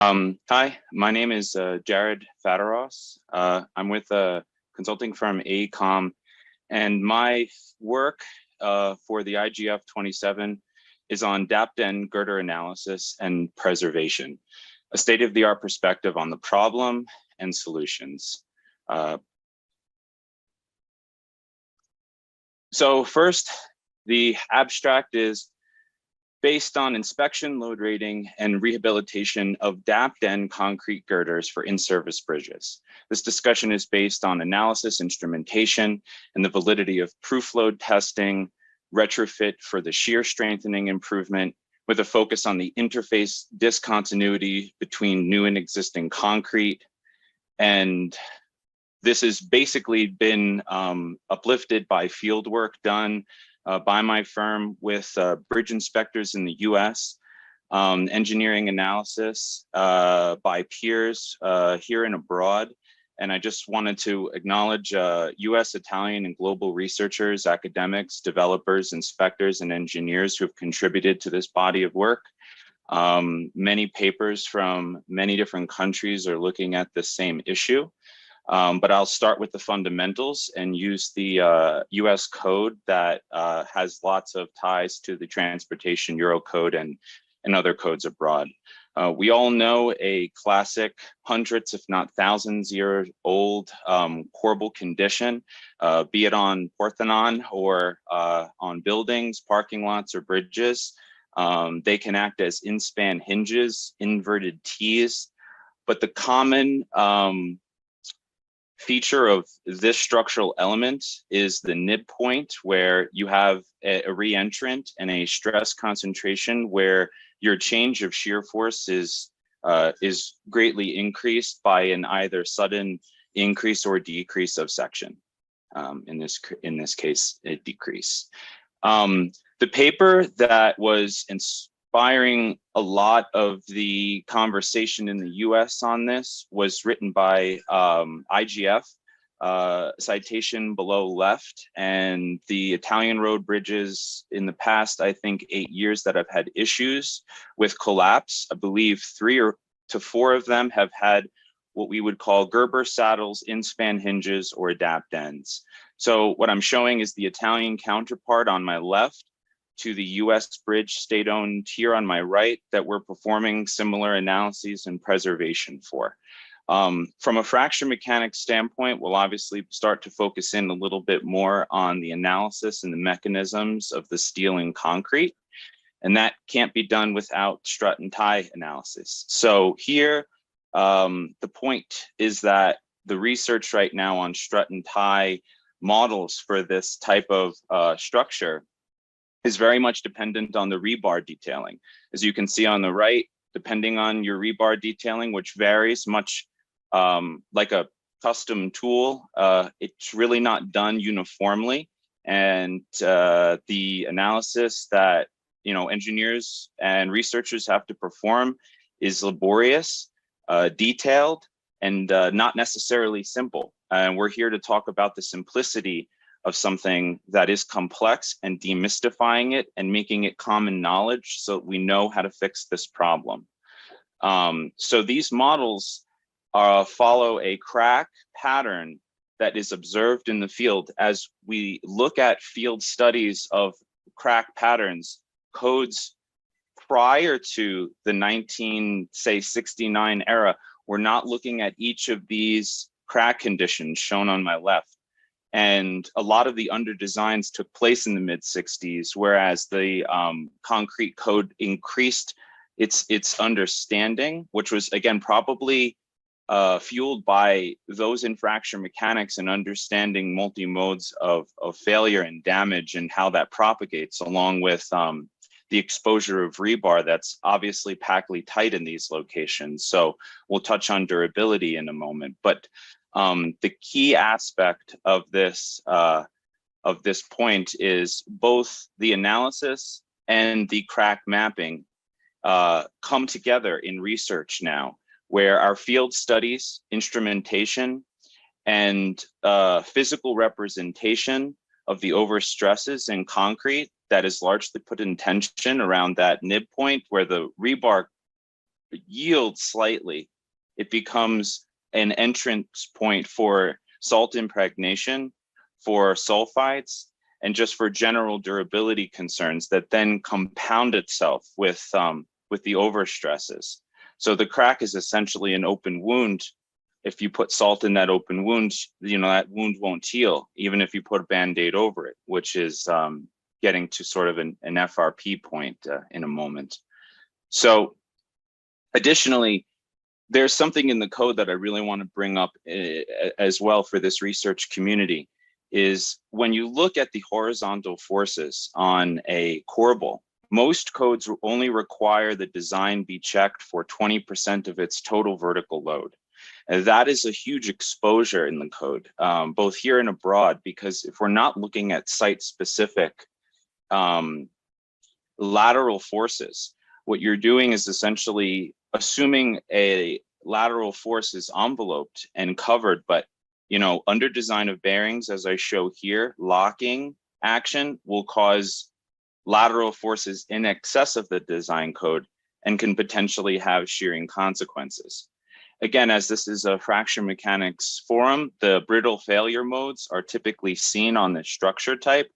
Hi, my name is Jared Fattoross. I'm with a consulting firm AECOM, and my work for the IGF 27 is on Dapped and Girder analysis and preservation, a state-of-the-art perspective on the problem and solutions. So first, the abstract is based on inspection, load rating, and rehabilitation of dapped end concrete girders for in-service bridges. This discussion is based on analysis, instrumentation, and the validity of proof load testing, retrofit for the shear strengthening improvement, with a focus on the interface discontinuity between new and existing concrete. And this has basically been uplifted by field work done by my firm with bridge inspectors in the US, engineering analysis by peers here and abroad. And I just wanted to acknowledge US, Italian, and global researchers, academics, developers, inspectors, and engineers who have contributed to this body of work. Many papers from many different countries are looking at the same issue. But I'll start with the fundamentals and use the US code that has lots of ties to the transportation Euro code and other codes abroad. We all know a classic hundreds, if not thousands year old corbel condition, be it on Parthenon or on buildings, parking lots, or bridges. They can act as in-span hinges, inverted T's, but the common feature of this structural element is the nib point, where you have a re-entrant and a stress concentration where your change of shear force is greatly increased by an either sudden increase or decrease of section. In this case, a decrease. The paper that was inspiring a lot of the conversation in the US on this was written by IGF, citation below left, and the Italian road bridges in the past, I think 8 years that have had issues with collapse. I believe 3 to 4 of them have had what we would call Gerber saddles, in-span hinges, or dapped ends. So what I'm showing is the Italian counterpart on my left to the US bridge state-owned here on my right that we're performing similar analyses and preservation for. From a fracture mechanics standpoint, we'll obviously start to focus in a little bit more on the analysis and the mechanisms of the steel and concrete, and that can't be done without strut and tie analysis. So here, the point is that the research right now on strut and tie models for this type of structure is very much dependent on the rebar detailing. As you can see on the right, depending on your rebar detailing, which varies much like a custom tool, it's really not done uniformly. And the analysis that engineers and researchers have to perform is laborious, detailed, and not necessarily simple. And we're here to talk about the simplicity of something that is complex and demystifying it and making it common knowledge so that we know how to fix this problem. So these models follow a crack pattern that is observed in the field. As we look at field studies of crack patterns, codes prior to the 1969 era, we're not looking at each of these crack conditions shown on my left. And a lot of the under designs took place in the mid 60s, whereas the concrete code increased its understanding, which was again probably fueled by those in fracture mechanics and understanding multi-modes of failure and damage and how that propagates, along with the exposure of rebar that's obviously packly tight in these locations. So we'll touch on durability in a moment, but the key aspect of this point is both the analysis and the crack mapping come together in research now, where our field studies, instrumentation, and physical representation of the overstresses in concrete that is largely put in tension around that nib point where the rebar yields slightly, it becomes an entrance point for salt impregnation, for sulfides, and just for general durability concerns that then compound itself with the overstresses. So the crack is essentially an open wound. If you put salt in that open wound, that wound won't heal, even if you put a Band-Aid over it, which is getting to sort of an FRP point in a moment. So additionally, there's something in the code that I really want to bring up as well for this research community, is when you look at the horizontal forces on a corbel, most codes only require the design be checked for 20% of its total vertical load. And that is a huge exposure in the code, both here and abroad, because if we're not looking at site-specific lateral forces, what you're doing is essentially assuming a lateral force is enveloped and covered, but under design of bearings, as I show here, locking action will cause lateral forces in excess of the design code and can potentially have shearing consequences. Again, as this is a fracture mechanics forum, the brittle failure modes are typically seen on the structure type.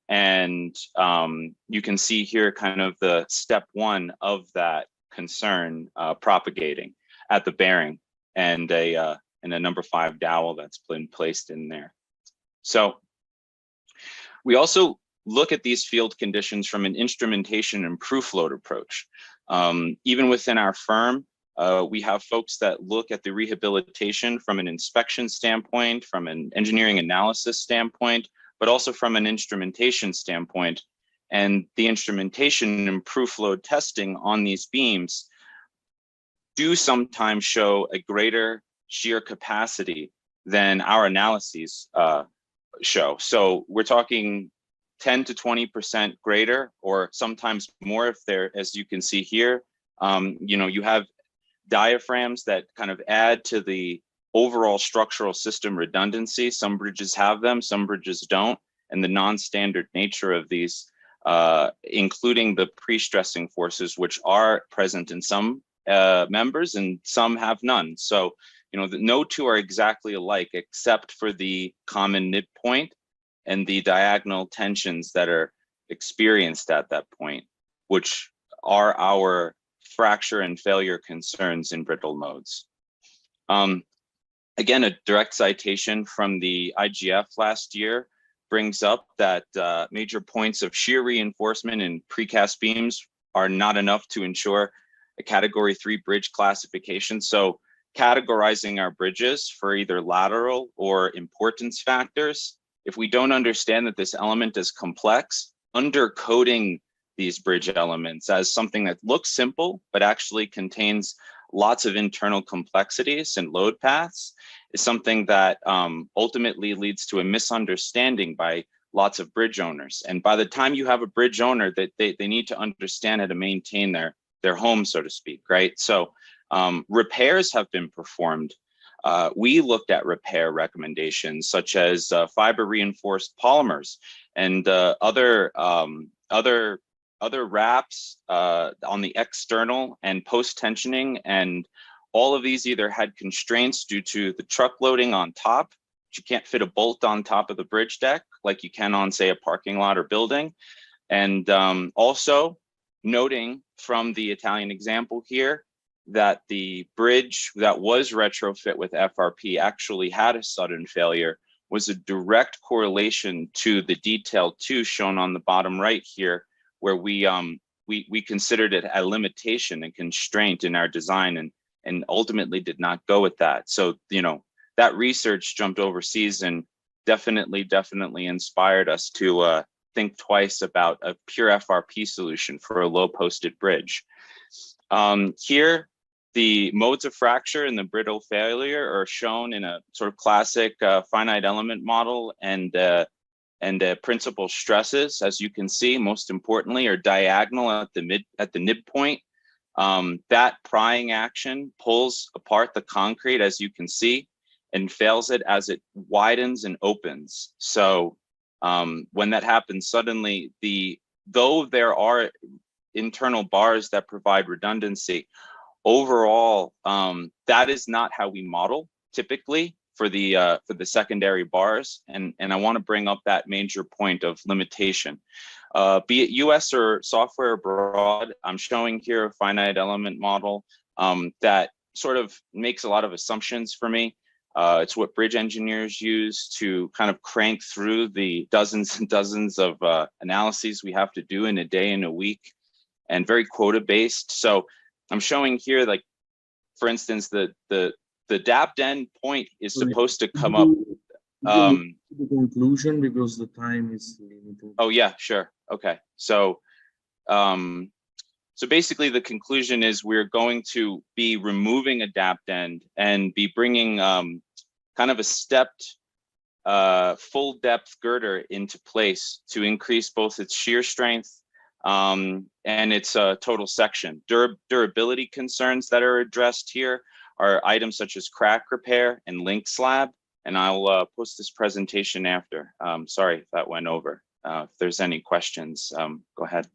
And you can see here kind of the step one of that concern propagating at the bearing and a number 5 dowel that's been placed in there. So we also look at these field conditions from an instrumentation and proof load approach. Even within our firm, we have folks that look at the rehabilitation from an inspection standpoint, from an engineering analysis standpoint, but also from an instrumentation standpoint. And the instrumentation and proof load testing on these beams do sometimes show a greater shear capacity than our analyses show. So we're talking 10 to 20% greater, or sometimes more if they're, as you can see here, you have diaphragms that kind of add to the overall structural system redundancy. Some bridges have them, some bridges don't. And the non-standard nature of these, including the pre-stressing forces, which are present in some members and some have none. So, no two are exactly alike except for the common midpoint and the diagonal tensions that are experienced at that point, which are our fracture and failure concerns in brittle modes. Again, a direct citation from the IGF last year brings up that major points of shear reinforcement in precast beams are not enough to ensure a category 3 bridge classification. So categorizing our bridges for either lateral or importance factors, if we don't understand that this element is complex, undercoding these bridge elements as something that looks simple, but actually contains lots of internal complexities and load paths is something that ultimately leads to a misunderstanding by lots of bridge owners. And by the time you have a bridge owner, that they need to understand how to maintain their home, so to speak, right? So repairs have been performed. We looked at repair recommendations such as fiber reinforced polymers and other wraps on the external and post tensioning, and all of these either had constraints due to the truck loading on top. You can't fit a bolt on top of the bridge deck like you can on, say, a parking lot or building. And also noting from the Italian example here that the bridge that was retrofit with FRP actually had a sudden failure was a direct correlation to the detail 2 shown on the bottom right here, where we considered it a limitation and constraint in our design and ultimately did not go with that. So, that research jumped overseas and definitely inspired us to think twice about a pure FRP solution for a low posted bridge. Here, the modes of fracture and the brittle failure are shown in a sort of classic finite element model, and principal stresses, as you can see, most importantly, are diagonal at the midpoint. That prying action pulls apart the concrete, as you can see, and fails it as it widens and opens. So when that happens suddenly, though there are internal bars that provide redundancy, overall, that is not how we model typically for the secondary bars, and I want to bring up that major point of limitation. Be it US or software abroad, I'm showing here a finite element model that sort of makes a lot of assumptions for me. It's what bridge engineers use to kind of crank through the dozens and dozens of analyses we have to do in a day and a week, and very quota based. So I'm showing here, like, for instance, the Dapped end point is supposed to come up. The conclusion, because the time is limited. Oh yeah, sure. Okay. So so basically the conclusion is we're going to be removing a Dapped end and be bringing kind of a stepped full depth girder into place to increase both its shear strength and its total section. Durability concerns that are addressed here are items such as crack repair and link slab, and I'll post this presentation after. Sorry if that went over. If there's any questions, go ahead.